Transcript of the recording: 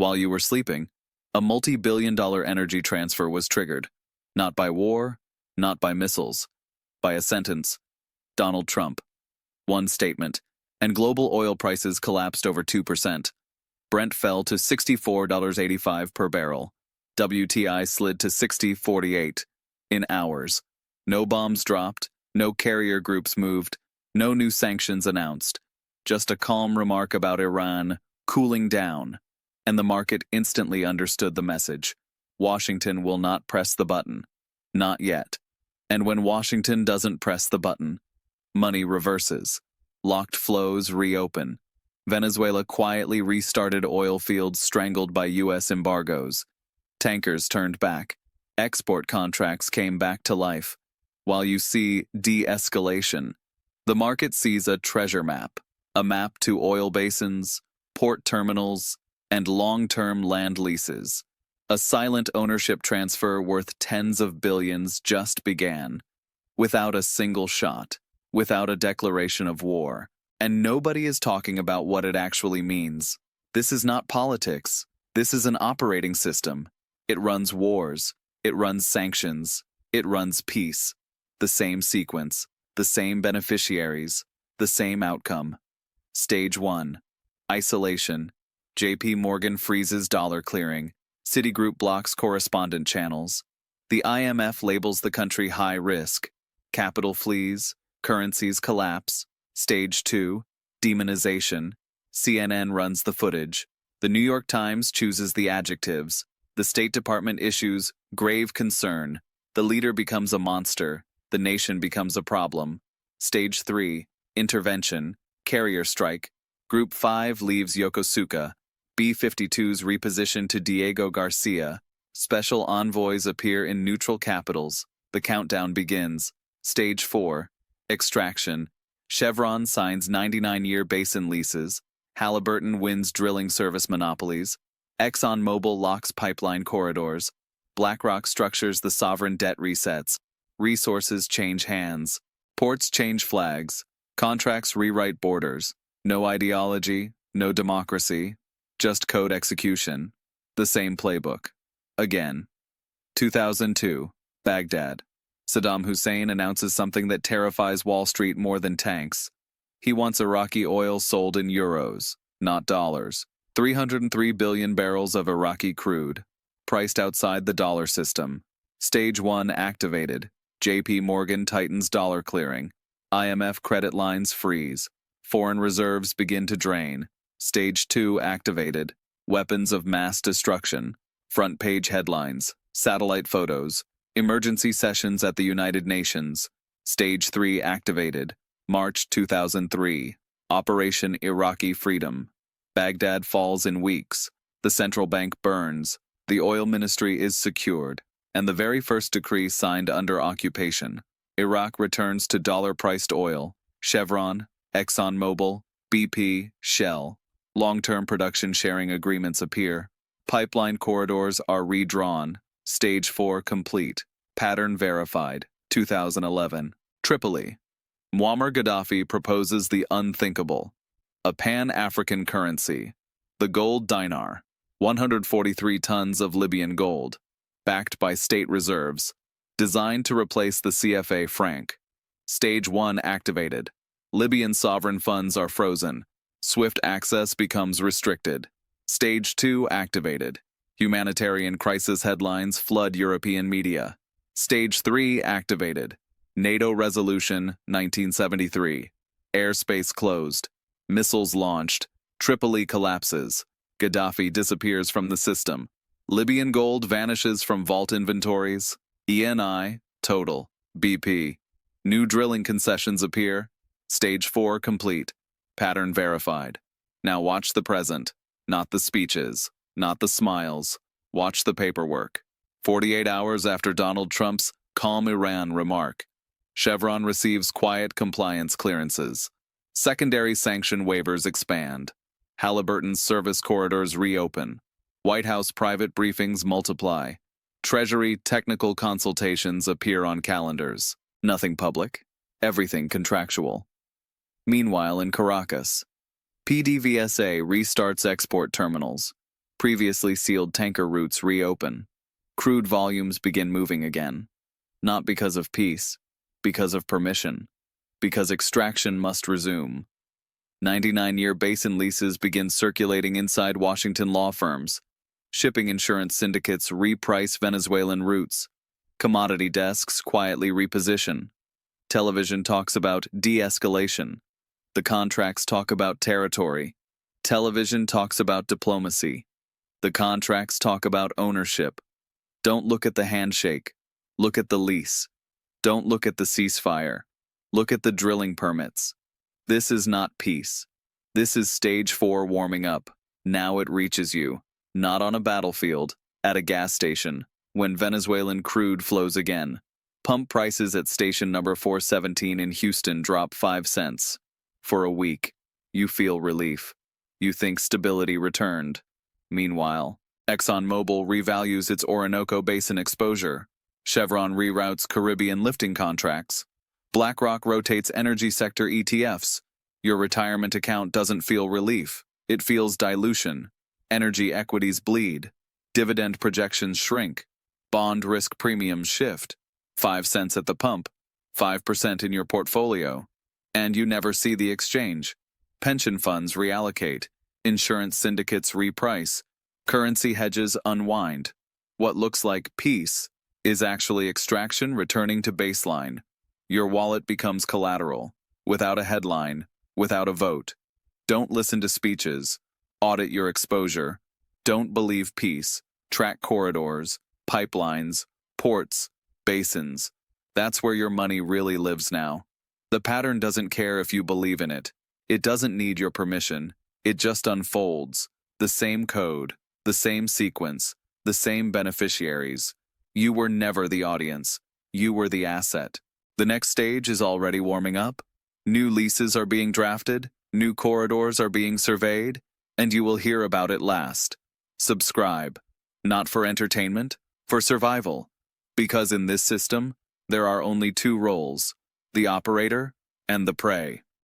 While you were sleeping, a multi-billion-dollar energy transfer was triggered. Not by war, not by missiles, by a sentence. Donald Trump. One statement, and global oil prices collapsed over 2%. Brent fell to $64.85 per barrel. WTI slid to $60.48 in hours. No bombs dropped, no carrier groups moved, no new sanctions announced. Just a calm remark about Iran cooling down. And the market instantly understood the message. Washington will not press the button. Not yet. And when Washington doesn't press the button, money reverses. Locked flows reopen. Venezuela quietly restarted oil fields strangled by U.S. embargoes. Tankers turned back. Export contracts came back to life. While you see de-escalation, the market sees a treasure map, a map to oil basins, port terminals, and long-term land leases. A silent ownership transfer worth tens of billions just began, without a single shot, without a declaration of war. And nobody is talking about what it actually means. This is not politics. This is an operating system. It runs wars. It runs sanctions. It runs peace. The same sequence, the same beneficiaries, the same outcome. Stage 1. Isolation. JP Morgan freezes dollar clearing. Citigroup blocks correspondent channels. The IMF labels the country high risk. Capital flees. Currencies collapse. Stage 2. Demonization. CNN runs the footage. The New York Times chooses the adjectives. The State Department issues grave concern. The leader becomes a monster. The nation becomes a problem. Stage 3. Intervention. Carrier strike. Group 5 leaves Yokosuka. B-52s repositioned to Diego Garcia. Special envoys appear in neutral capitals. The countdown begins. Stage 4. Extraction. Chevron signs 99-year basin leases. Halliburton wins drilling service monopolies. ExxonMobil locks pipeline corridors. BlackRock structures the sovereign debt resets. Resources change hands. Ports change flags. Contracts rewrite borders. No ideology, no democracy, just code execution. The same playbook. Again. 2002. Baghdad. Saddam Hussein announces something that terrifies Wall Street more than tanks. He wants Iraqi oil sold in euros, not dollars. 303 billion barrels of Iraqi crude, priced outside the dollar system. Stage 1 activated. JP Morgan tightens dollar clearing. IMF credit lines freeze. Foreign reserves begin to drain. Stage 2 activated. Weapons of mass destruction. Front page headlines. Satellite photos. Emergency sessions at the United Nations. Stage 3 activated. March 2003. Operation Iraqi Freedom. Baghdad falls in weeks. The central bank burns. The oil ministry is secured. And the very first decree signed under occupation. Iraq returns to dollar-priced oil. Chevron, ExxonMobil, BP, Shell. Long-term production sharing agreements appear. Pipeline corridors are redrawn. Stage 4 complete. Pattern verified. 2011. Tripoli. Muammar Gaddafi proposes the unthinkable. A pan-African currency. The gold dinar. 143 tons of Libyan gold. Backed by state reserves. Designed to replace the CFA franc. Stage 1 activated. Libyan sovereign funds are frozen. Swift access becomes restricted. Stage 2 activated. Humanitarian crisis headlines flood European media. Stage 3 activated. NATO Resolution 1973. Airspace closed. Missiles launched. Tripoli collapses. Gaddafi disappears from the system. Libyan gold vanishes from vault inventories. ENI, total. BP. New drilling concessions appear. Stage 4 complete. Pattern verified. Now watch the present. Not the speeches. Not the smiles. Watch the paperwork. 48 hours after Donald Trump's calm Iran remark. Chevron receives quiet compliance clearances. Secondary sanction waivers expand. Halliburton's service corridors reopen. White House private briefings multiply. Treasury technical consultations appear on calendars. Nothing public. Everything contractual. Meanwhile in Caracas, PDVSA restarts export terminals. Previously sealed tanker routes reopen. Crude volumes begin moving again. Not because of peace, because of permission. Because extraction must resume. 99-year basin leases begin circulating inside Washington law firms. Shipping insurance syndicates reprice Venezuelan routes. Commodity desks quietly reposition. Television talks about de-escalation. The contracts talk about territory. Television talks about diplomacy. The contracts talk about ownership. Don't look at the handshake. Look at the lease. Don't look at the ceasefire. Look at the drilling permits. This is not peace. This is stage 4 warming up. Now it reaches you. Not on a battlefield, at a gas station, when Venezuelan crude flows again. Pump prices at station number 417 in Houston drop 5 cents. For a week, you feel relief. You think stability returned. Meanwhile, ExxonMobil revalues its Orinoco Basin exposure. Chevron reroutes Caribbean lifting contracts. BlackRock rotates energy sector ETFs. Your retirement account doesn't feel relief. It feels dilution. Energy equities bleed. Dividend projections shrink. Bond risk premiums shift. 5 cents at the pump. 5% in your portfolio. And you never see the exchange. Pension funds reallocate. Insurance syndicates reprice. Currency hedges unwind. What looks like peace is actually extraction returning to baseline. Your wallet becomes collateral, without a headline, without a vote. Don't listen to speeches. Audit your exposure. Don't believe peace. Track corridors, pipelines, ports, basins. That's where your money really lives now. The pattern doesn't care if you believe in it. It doesn't need your permission. It just unfolds. The same code, the same sequence, the same beneficiaries. You were never the audience. You were the asset. The next stage is already warming up. New leases are being drafted, new corridors are being surveyed, and you will hear about it last. Subscribe. Not for entertainment, for survival. Because in this system, there are only 2 roles: the operator and the prey.